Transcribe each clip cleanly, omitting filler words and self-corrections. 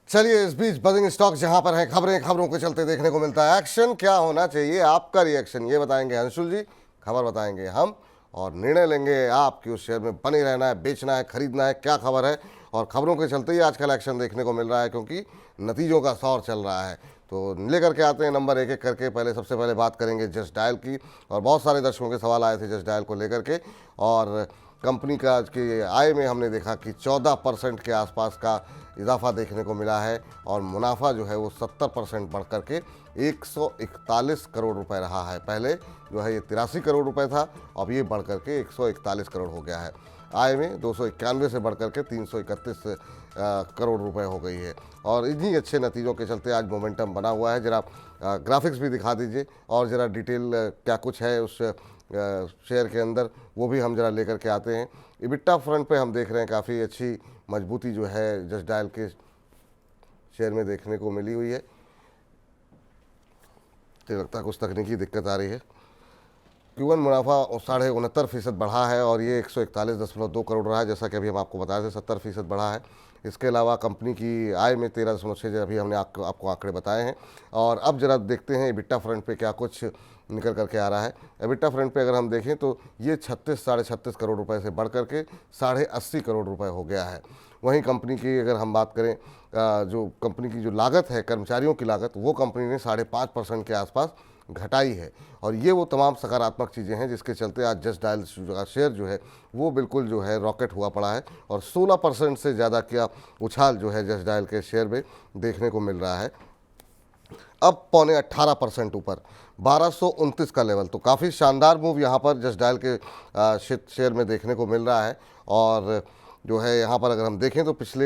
चलिए, इस बीच buzzing stock जहां पर है, खबरें खबरों के चलते देखने को मिलता है एक्शन। क्या होना चाहिए आपका रिएक्शन, ये बताएंगे अंशुल जी। खबर बताएंगे हम और निर्णय लेंगे आप कि उस शेयर में बने रहना है, बेचना है, खरीदना है, क्या खबर है। और खबरों के चलते ही आजकल एक्शन देखने को मिल रहा है, क्योंकि नतीजों का दौर चल रहा है। तो लेकर के आते हैं नंबर एक एक करके। पहले सबसे पहले बात करेंगे जस्ट डायल की, और बहुत सारे दर्शकों के सवाल आए थे जस्ट डायल को लेकर के। और कंपनी का आज की आय में हमने देखा कि 14% के आसपास का इजाफा देखने को मिला है, और मुनाफा जो है वो 70% बढ़ कर के 141 करोड़ रुपए रहा है। पहले जो है ये 83 करोड़ रुपए था, अब ये बढ़ कर के 141 करोड़ हो गया है। आय में 291 से बढ़ कर के 331 करोड़ रुपए हो गई है। और इन्हीं अच्छे नतीजों के चलते आज मोमेंटम बना हुआ है। जरा ग्राफिक्स भी दिखा दीजिए, और ज़रा डिटेल क्या कुछ है उस शेयर के अंदर, वो भी हम जरा लेकर के आते हैं। इबिट्टा फ्रंट पे हम देख रहे हैं काफ़ी अच्छी मजबूती जो है जस्ट डायल के शेयर में देखने को मिली हुई है। तो लगता है कुछ तकनीकी दिक्कत आ रही है। Q1 मुनाफा 69.69% बढ़ा है, और ये 141.2 करोड़ रहा है, जैसा कि अभी हम आपको बता रहे थे 70% बढ़ा है। इसके अलावा कंपनी की आय में 13.6, अभी हमने आपको आंकड़े बताए हैं। और अब जरा देखते हैं एबिटा फ्रंट पे क्या कुछ निकल करके आ रहा है। एबिटा फ्रंट पे अगर हम देखें तो ये 36 करोड़ रुपए से बढ़ करके 80 करोड़ रुपए हो गया है। वहीं कंपनी की अगर हम बात करें, जो कंपनी की जो लागत है, कर्मचारियों की लागत, वो कंपनी ने 5.5% के आसपास घटाई है। और ये वो तमाम सकारात्मक चीज़ें हैं जिसके चलते आज जस्ट डायल का शेयर जो है वो बिल्कुल जो है रॉकेट हुआ पड़ा है, और 16% से ज़्यादा का उछाल जो है जस्ट डायल के शेयर में देखने को मिल रहा है। अब पौने 18% ऊपर 1229 का लेवल, तो काफ़ी शानदार मूव यहाँ पर जस्ट डायल के शेयर में देखने को मिल रहा है। और जो है यहाँ पर अगर हम देखें तो पिछले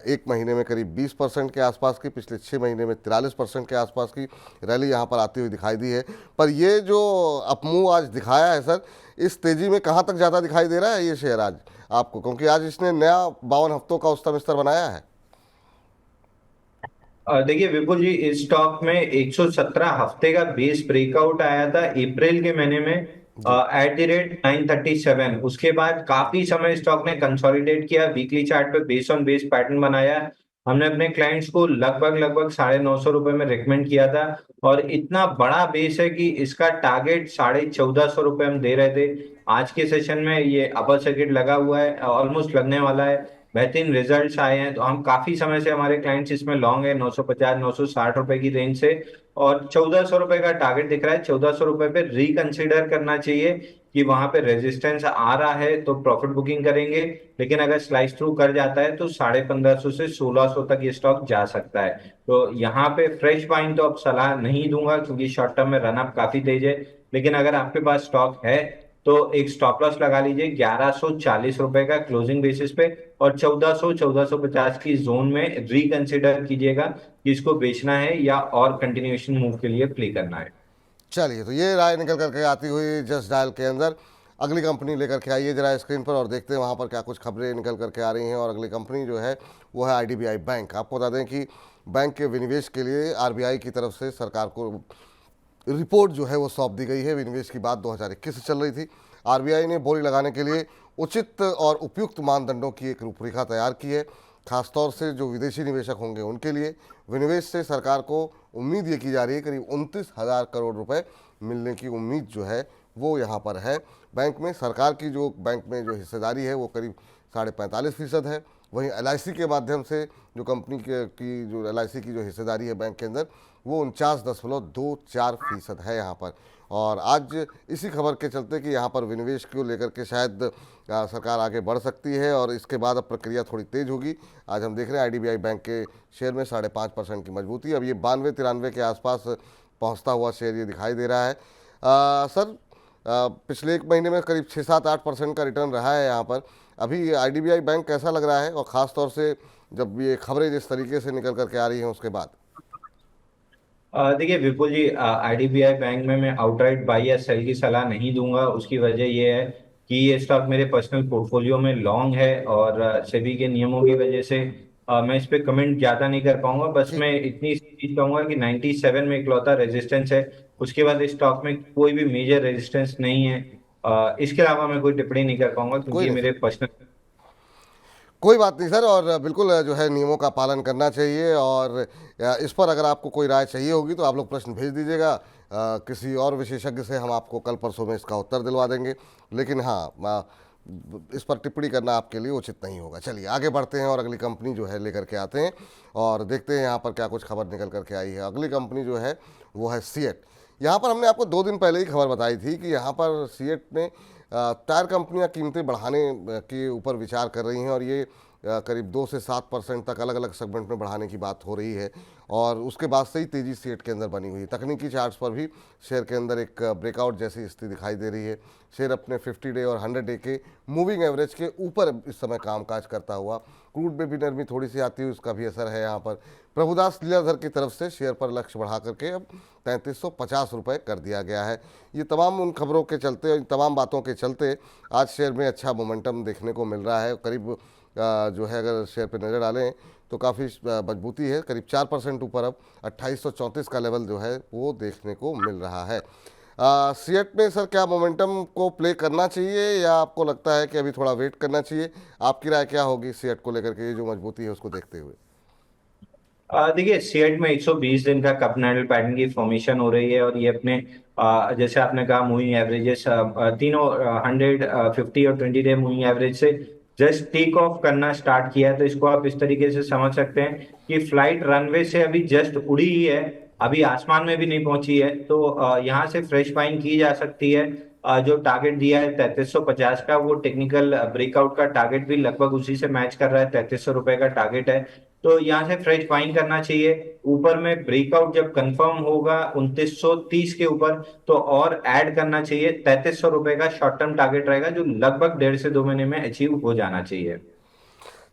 एक महीने में करीब 20% के आसपास की, पिछले 6 महीने में 43% के आसपास की रैली यहाँ पर आती हुई दिखाई दी है। पर ये जो अपमूव आज दिखाया है सर, इस तेज़ी में कहाँ तक ज़्यादा दिखाई दे रहा है ये शेयर आज आपको, क्योंकि आज इसने नया 52 हफ्तों का उच्चतम स्तर बनाया है। देखिए विपुल जी, इस स्टॉक में 117 हफ्ते का बेस ब्रेकआउट आया था अप्रैल के महीने में जी। At the rate 937। उसके बाद काफी समय स्टॉक ने कंसोलिडेट किया, वीकली चार्ट पे बेस ऑन बेस पैटर्न बनाया। हमने अपने क्लाइंट्स को लगभग लगभग ₹950 में रिकमेंड किया था, और इतना बड़ा बेस है कि इसका टारगेट ₹1450 हम दे रहे थे। आज के सेशन में ये अपर सर्किट लगा हुआ है, ऑलमोस्ट लगने वाला है। बेहतरीन रिजल्ट्स आए हैं, तो हम काफी समय से हमारे क्लाइंट्स इसमें लॉन्ग है, 950 ₹960 की रेंज से। और ₹1400 का टारगेट दिख रहा है। ₹1400 पे रिकंसिडर करना चाहिए कि वहां पे रेजिस्टेंस आ रहा है तो प्रॉफिट बुकिंग करेंगे। लेकिन अगर स्लाइस थ्रू कर जाता है तो 1550 से 1600 तक ये स्टॉक जा सकता है। तो यहाँ पे फ्रेश बाइंग तो अब सलाह नहीं दूंगा, क्योंकि शॉर्ट टर्म में रनअप काफी तेज है। लेकिन अगर आपके पास स्टॉक है तो एक स्टॉप लॉस लगा लीजिए ₹1140 का क्लोजिंग बेसिस पे, और 1400 1450 की जोन में रिकंसिडर कीजिएगा कि इसको बेचना है या और कंटिन्यूएशन मूव के लिए प्ले करना है। चलिए, तो ये राय निकल करके आती हुई जस्ट डायल के अंदर। अगली कंपनी लेकर के आइए जरा स्क्रीन पर, और देखते हैं वहाँ पर क्या कुछ खबरें निकल करके आ रही हैं। और अगली कंपनी जो है वो है आईडीबीआई बैंक। आपको बता दें कि बैंक के विनिवेश के लिए आरबीआई की तरफ से सरकार को रिपोर्ट जो है वो सौंप दी गई है। विनिवेश की बात 2021 से चल रही थी। आरबीआई ने बोली लगाने के लिए उचित और उपयुक्त मानदंडों की एक रूपरेखा तैयार की है। खासतौर से जो विदेशी निवेशक होंगे उनके लिए विनिवेश से सरकार को उम्मीद ये की जा रही है, करीब 29,000 करोड़ रुपए मिलने की उम्मीद जो है वो यहाँ पर है। बैंक में सरकार की जो बैंक में जो हिस्सेदारी है वो करीब 45.5% है। वहीं एलआईसी के माध्यम से जो कंपनी की जो एलआईसी की जो हिस्सेदारी है बैंक के अंदर, वो 49.24% है यहाँ पर। और आज इसी खबर के चलते कि यहाँ पर विनिवेश को लेकर के शायद सरकार आगे बढ़ सकती है, और इसके बाद अब प्रक्रिया थोड़ी तेज होगी। आज हम देख रहे हैं आईडीबीआई बैंक के शेयर में 5.5% की मजबूती, अब ये 92-93 के आसपास पहुँचता हुआ शेयर ये दिखाई दे रहा है। सर, पिछले एक महीने में करीब 6-7-8% का रिटर्न रहा है यहाँ पर। अभी आईडीबीआई बैंक कैसा लग रहा है, और ख़ास तौर से जब ये खबरें जिस तरीके से निकल करके आ रही हैं उसके बाद? देखिए विपुल जी, आईडीबीआई बैंक में मैं आउटराइट बाई या सेल की सलाह नहीं दूंगा। उसकी वजह ये है कि ये स्टॉक मेरे पर्सनल पोर्टफोलियो में लॉन्ग है, और सेबी के नियमों की वजह से मैं इस पे कमेंट ज्यादा नहीं कर पाऊंगा। बस ठीक। मैं इतनी सी चीज कहूंगा कि 97 में इकलौता रेजिस्टेंस है। उसके बाद इस स्टॉक में कोई भी मेजर रेजिस्टेंस नहीं है। इसके अलावा मैं कोई टिप्पणी नहीं कर पाऊंगा, क्योंकि कोई ये नहीं मेरे सर, पर्सनल। कोई बात नहीं सर, और बिल्कुल जो है नियमों का पालन करना चाहिए। और इस पर अगर आपको कोई राय चाहिए होगी तो आप लोग प्रश्न भेज दीजिएगा, किसी और विशेषज्ञ से हम आपको कल परसों में इसका उत्तर दिलवा देंगे। लेकिन हाँ, इस पर टिप्पणी करना आपके लिए उचित नहीं होगा। चलिए आगे बढ़ते हैं और अगली कंपनी जो है लेकर के आते हैं और देखते हैं यहाँ पर क्या कुछ खबर निकल करके आई है। अगली कंपनी जो है वो है सीएट। यहाँ पर हमने आपको 2 दिन पहले ही खबर बताई थी कि यहाँ पर सीएट ने टायर कंपनियां कीमतें बढ़ाने के ऊपर विचार कर रही हैं, और ये करीब 2 से 7% तक अलग अलग सेगमेंट में बढ़ाने की बात हो रही है। और उसके बाद से ही तेज़ी सीएट के अंदर बनी हुई है। तकनीकी चार्ट्स पर भी शेयर के अंदर एक ब्रेकआउट जैसी स्थिति दिखाई दे रही है। शेयर अपने 50 डे और 100 डे के मूविंग एवरेज के ऊपर इस समय कामकाज करता हुआ, क्रूड में भी नरमी थोड़ी सी आती हुई उसका भी असर है यहाँ पर। प्रभुदास लीलाधर की तरफ से शेयर पर लक्ष्य बढ़ा करके अब 3350 रुपये कर दिया गया है। ये तमाम उन खबरों के चलते, इन तमाम बातों के चलते आज शेयर में अच्छा मोमेंटम देखने को मिल रहा है। करीब जो है अगर शेयर पे नज़र डालें तो काफ़ी मजबूती है, करीब 4% ऊपर अब 2834 का लेवल जो है वो देखने को मिल रहा है। सीएट में सर क्या मोमेंटम को प्ले करना चाहिए, या आपको लगता है कि अभी थोड़ा वेट करना चाहिए? आपकी राय क्या होगी सीएट को लेकर के, ये जो मजबूती है उसको देखते हुए? देखिए सीएट में 120 दिन का कप एंडल पैटर्न की फॉर्मेशन हो रही है, और ये अपने जैसे आपने कहा मूविंग एवरेजेस तीनों 150 और 20 डे मूविंग एवरेज से जस्ट टेक ऑफ करना स्टार्ट किया है। तो इसको आप इस तरीके से समझ सकते हैं कि फ्लाइट रनवे से अभी जस्ट उड़ी ही है, अभी आसमान में भी नहीं पहुंची है। तो यहाँ से फ्रेश बाइंग की जा सकती है। जो टारगेट दिया है 3350 का, वो टेक्निकल ब्रेकआउट का टारगेट भी लगभग उसी से मैच कर रहा है, 3300 रुपए का टारगेट है। तो यहाँ से फ्रेश बाइंग करना चाहिए। ऊपर में ब्रेकआउट जब कंफर्म होगा 2930 के ऊपर, तो और ऐड करना चाहिए। 3300 रुपए का शॉर्ट टर्म टारगेट रहेगा, जो लगभग 1.5 से 2 महीने में अचीव हो जाना चाहिए।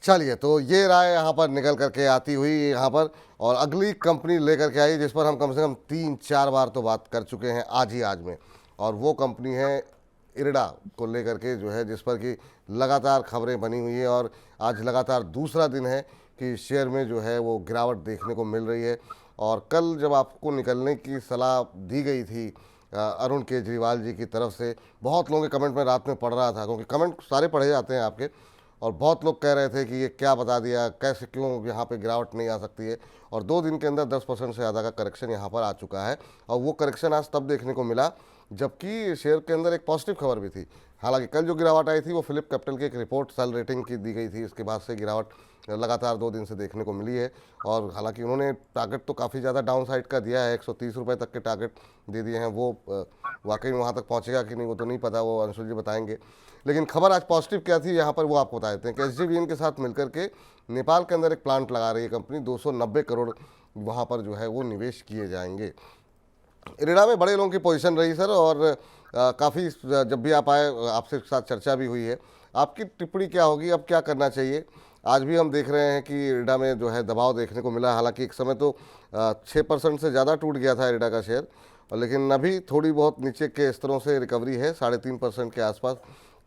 चलिए, तो ये राय यहाँ पर निकल करके आती हुई यहाँ पर, और अगली कंपनी लेकर के आई जिस पर हम कम से कम 3-4 बार तो बात कर चुके हैं आज ही आज में, और वो कंपनी है इरडा को लेकर के, जो है जिस पर कि लगातार खबरें बनी हुई हैं। और आज लगातार दूसरा दिन है कि शेयर में जो है वो गिरावट देखने को मिल रही है। और कल जब आपको निकलने की सलाह दी गई थी अरुण केजरीवाल जी की तरफ से, बहुत लोगों के कमेंट में रात में पढ़ रहा था, क्योंकि कमेंट सारे पढ़े जाते हैं आपके, और बहुत लोग कह रहे थे कि ये क्या बता दिया, कैसे, क्यों यहाँ पे गिरावट नहीं आ सकती है। और 2 दिन के अंदर 10% से ज़्यादा का करेक्शन यहाँ पर आ चुका है। और वो करेक्शन आज तब देखने को मिला जबकि शेयर के अंदर एक पॉजिटिव खबर भी थी। हालांकि कल जो गिरावट आई थी वो फिलिप कैपिटल की एक रिपोर्ट सेल रेटिंग की दी गई थी, इसके बाद से गिरावट लगातार 2 दिन से देखने को मिली है। और हालांकि उन्होंने टारगेट तो काफ़ी ज़्यादा डाउन साइड का दिया है, 130 रुपये तक के टारगेट दे दिए हैं। वो वाकई में वहाँ तक पहुँचेगा कि नहीं वो तो नहीं पता, वो अंशुल जी बताएंगे। लेकिन खबर आज पॉजिटिव क्या थी यहाँ पर वो आपको बता देते हैं कि एसजेवीएन के साथ मिलकर के नेपाल के अंदर एक प्लांट लगा रही है कंपनी। 290 करोड़ वहाँ पर जो है वो निवेश किए जाएंगे। इरेडा में बड़े लोगों की पोजीशन रही सर, और काफ़ी जब भी आप आए आपसे साथ चर्चा भी हुई है। आपकी टिप्पणी क्या होगी, अब क्या करना चाहिए? आज भी हम देख रहे हैं कि इरेडा में जो है दबाव देखने को मिला। हालांकि एक समय तो 6% से ज़्यादा टूट गया था इरेडा का शेयर, और लेकिन अभी थोड़ी बहुत नीचे के स्तरों से रिकवरी है। 3.5% के आसपास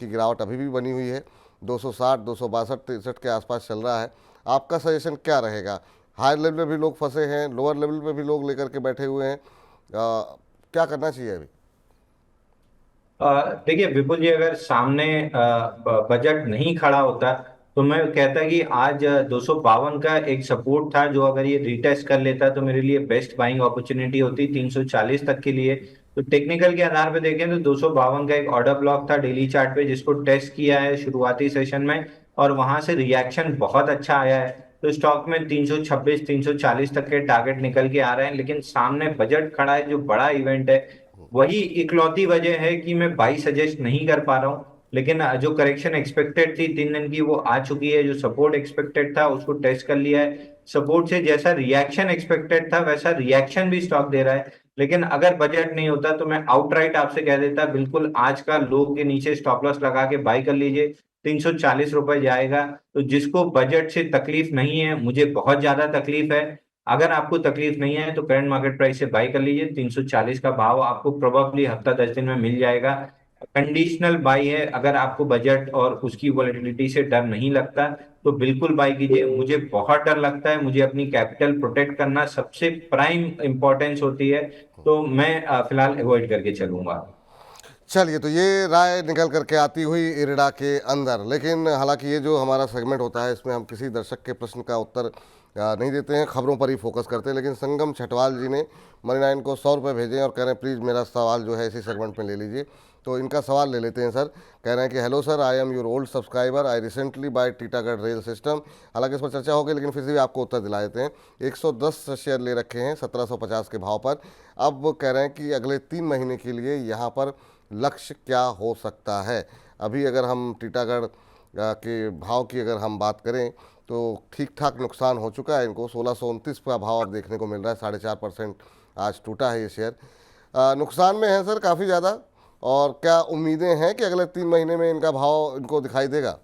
की गिरावट अभी भी बनी हुई है। 260, 262, 63 के आसपास चल रहा है। आपका सजेशन क्या रहेगा? हायर लेवल पे भी लोग फंसे हैं, लोअर लेवल पे भी लोग लेकर के बैठे हुए हैं, क्या करना चाहिए अभी? देखिए विपुल जी, अगर सामने बजट नहीं खड़ा होता तो मैं कहता कि आज 252 का एक सपोर्ट था, जो अगर ये रिटेस्ट कर लेता तो मेरे लिए बेस्ट बाइंग अपॉर्चुनिटी होती 340 तक के लिए। तो टेक्निकल के आधार पे देखें तो 252 का एक ऑर्डर ब्लॉक था डेली चार्ट पे, जिसको टेस्ट किया है शुरुआती सेशन में, और वहां से रिएक्शन बहुत अच्छा आया है। तो स्टॉक में 326 340 तक के टारगेट निकल के आ रहे हैं, लेकिन सामने बजट खड़ा है जो बड़ा इवेंट है। वही इकलौती वजह है कि मैं बाई सजेस्ट नहीं कर पा रहा हूँ। लेकिन जो करेक्शन एक्सपेक्टेड थी 3 दिन की, वो आ चुकी है। जो सपोर्ट एक्सपेक्टेड था उसको टेस्ट कर लिया है। सपोर्ट से जैसा रिएक्शन एक्सपेक्टेड था वैसा रिएक्शन भी स्टॉक दे रहा है। लेकिन अगर बजट नहीं होता तो मैं आउटराइट आपसे कह देता, बिल्कुल आज का लो के नीचे स्टॉप लॉस लगा के बाई कर लीजिए। 340 रुपए जाएगा। तो जिसको बजट से तकलीफ नहीं है, मुझे बहुत ज्यादा तकलीफ है। अगर आपको तकलीफ नहीं है तो करंट मार्केट प्राइस से बाई कर लीजिए। 340 का भाव आपको प्रोबेबली हफ्ता 10 दिन में मिल जाएगा। कंडीशनल बाई है। अगर आपको बजट और उसकी वॉलेटिलिटी से डर नहीं लगता तो बिल्कुल बाई कीजिए। मुझे बहुत डर लगता है, मुझे अपनी कैपिटल प्रोटेक्ट करना सबसे प्राइम इंपॉर्टेंस होती है। तो मैं फिलहाल अवॉइड करके चलूंगा। चलिए, तो ये राय निकल करके आती हुई इरिडा के अंदर। लेकिन हालांकि ये जो हमारा सेगमेंट होता है, इसमें हम किसी दर्शक के प्रश्न का उत्तर नहीं देते हैं, खबरों पर ही फोकस करते हैं। लेकिन संगम छठवाल जी ने मनी 9 को 100 रुपये भेजे हैं और कह रहे हैं प्लीज़ मेरा सवाल जो है इसी सेगमेंट में ले लीजिए। तो इनका सवाल ले लेते हैं सर। कह रहे हैं कि hello sir, I am your old subscriber, I recently buy Titagarh rail system. हालांकि इस पर चर्चा होगी, लेकिन फिर से भी आपको उत्तर दिला देते हैं। 110 शेयर ले रखे हैं 1750 के भाव पर। अब वो कह रहे हैं कि अगले 3 महीने के लिए यहाँ पर लक्ष्य क्या हो सकता है। अभी अगर हम टीटागढ़ के भाव की अगर हम बात करें तो ठीक ठाक नुकसान हो चुका है इनको। 1629 का भाव अब देखने को मिल रहा है, 4.5% आज टूटा है ये शेयर। नुकसान में है सर काफ़ी ज़्यादा, और क्या उम्मीदें हैं कि अगले 3 महीने में इनका भाव इनको दिखाई देगा?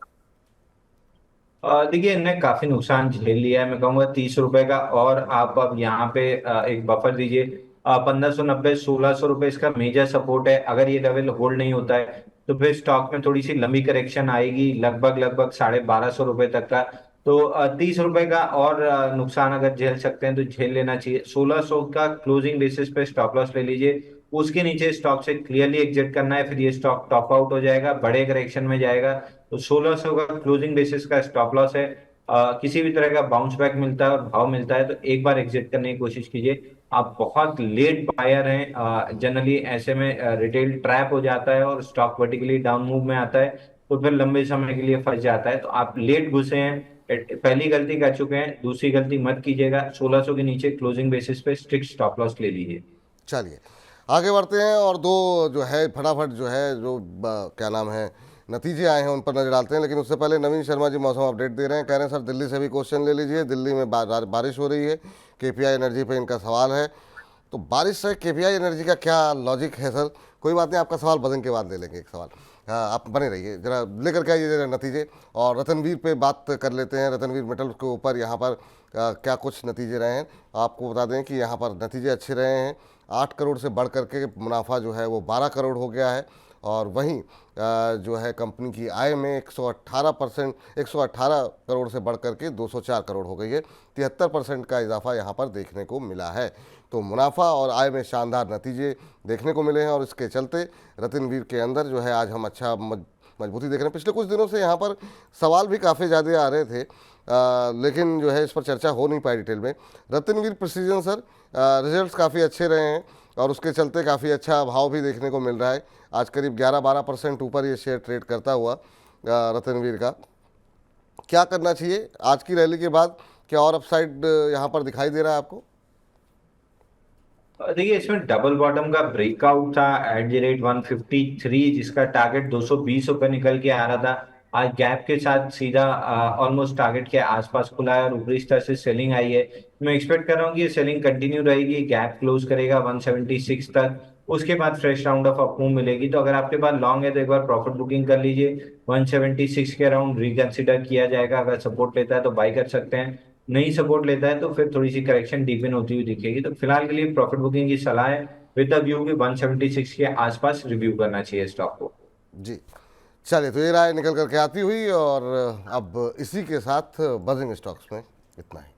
देखिए, इनने काफी नुकसान झेल लिया है। मैं कहूंगा 30 रुपए का, और आप अब यहाँ पे एक बफर दीजिए। 1590 1600 रुपए इसका मेजर सपोर्ट है। अगर ये लेवल होल्ड नहीं होता है तो फिर स्टॉक में थोड़ी सी लंबी करेक्शन आएगी, लगभग लगभग 1250 रुपए तक का। तो 30 रुपए का और नुकसान अगर झेल सकते हैं तो झेल लेना चाहिए। 1600 का क्लोजिंग बेसिस पे स्टॉप लॉस ले लीजिए। उसके नीचे स्टॉक से क्लियरली एग्जिट करना है, फिर ये स्टॉक टॉप आउट हो जाएगा, बड़े करेक्शन में जाएगा। तो 1600 का क्लोजिंग बेसिस का स्टॉप लॉस है। किसी भी तरह का बाउंस बैक मिलता है और भाव मिलता है तो एक बार एग्जिट करने की कोशिश कीजिए। आप बहुत लेट बायर हैं, जनरली ऐसे में रिटेल ट्रैप हो जाता है और स्टॉक वर्टिकली डाउन मूव में आता है, तो फिर लंबे समय के लिए फंस जाता है। तो आप लेट घुसे हैं, पहली गलती कर चुके हैं, दूसरी गलती मत कीजिएगा। 1600 के नीचे क्लोजिंग बेसिस पे स्ट्रिक्ट स्टॉप लॉस ले लीजिए। चलिए आगे बढ़ते हैं और दो जो है फटाफट जो है जो क्या नाम है नतीजे आए हैं उन पर नजर डालते हैं। लेकिन उससे पहले नवीन शर्मा जी मौसम अपडेट दे रहे हैं। कह रहे हैं सर दिल्ली से भी क्वेश्चन ले लीजिए। दिल्ली में बारिश हो रही है, केपीआई एनर्जी पे इनका सवाल है। तो बारिश से केपीआई एनर्जी का क्या लॉजिक है सर? कोई बात नहीं, आपका सवाल बदन के बाद ले लेंगे एक सवाल। हाँ, आप बने रहिए, जरा लेकर के आइए जरा नतीजे। और रतनवीर पे बात कर लेते हैं। रतनवीर मेटल के ऊपर यहाँ पर क्या कुछ नतीजे रहे हैं आपको बता दें कि यहाँ पर नतीजे अच्छे रहे हैं। 8 करोड़ से बढ़ करके मुनाफा जो है वो 12 करोड़ हो गया है। और वहीं जो है कंपनी की आय में 118 करोड़ से बढ़ करके 204 करोड़ हो गई है। 73% का इजाफा यहाँ पर देखने को मिला है। तो मुनाफा और आय में शानदार नतीजे देखने को मिले हैं, और इसके चलते रतनवीर के अंदर जो है आज हम अच्छा मजबूती देख रहे हैं। पिछले कुछ दिनों से यहाँ पर सवाल भी काफ़ी ज़्यादा आ रहे थे, लेकिन जो है इस पर चर्चा हो नहीं पाई डिटेल में। रतनवीर प्रिसीजन सर, रिजल्ट्स काफ़ी अच्छे रहे हैं और उसके चलते काफ़ी अच्छा भाव भी देखने को मिल रहा है। आज करीब 11-12% ऊपर ये शेयर ट्रेड करता हुआ रतनवीर का। क्या करना चाहिए आज की रैली के बाद? क्या और अपसाइड यहाँ पर दिखाई दे रहा है आपको? देखिए, इसमें डबल बॉटम का ब्रेकआउट था एट द रेट 153, जिसका टारगेट 220 रुपए निकल के आ रहा था। आज गैप के साथ सीधा ऑलमोस्ट टारगेट के आसपास खुला है और ऊपरी स्तर से सेलिंग आई है। मैं एक्सपेक्ट कर रहा हूँ कि ये सेलिंग कंटिन्यू रहेगी, गैप क्लोज करेगा 176 तक, उसके बाद fresh round of up move मिलेगी। तो अगर आपके पास लॉन्ग है तो एक बार प्रॉफिट बुकिंग कर लीजिए। 176 के अराउंड रिकंसिडर किया जाएगा। अगर सपोर्ट लेता है तो बाई कर सकते हैं, नहीं सपोर्ट लेता है तो फिर थोड़ी सी करेक्शन डीपन होती हुई दिखेगी। तो फिलहाल के लिए प्रॉफिट बुकिंग की सलाह है, विद द व्यू कि 176 के आसपास रिव्यू करना चाहिए स्टॉक को। जी चलिए, तो ये राय निकल करके आती हुई, और अब इसी के साथ बजिंग स्टॉक्स में इतना ही।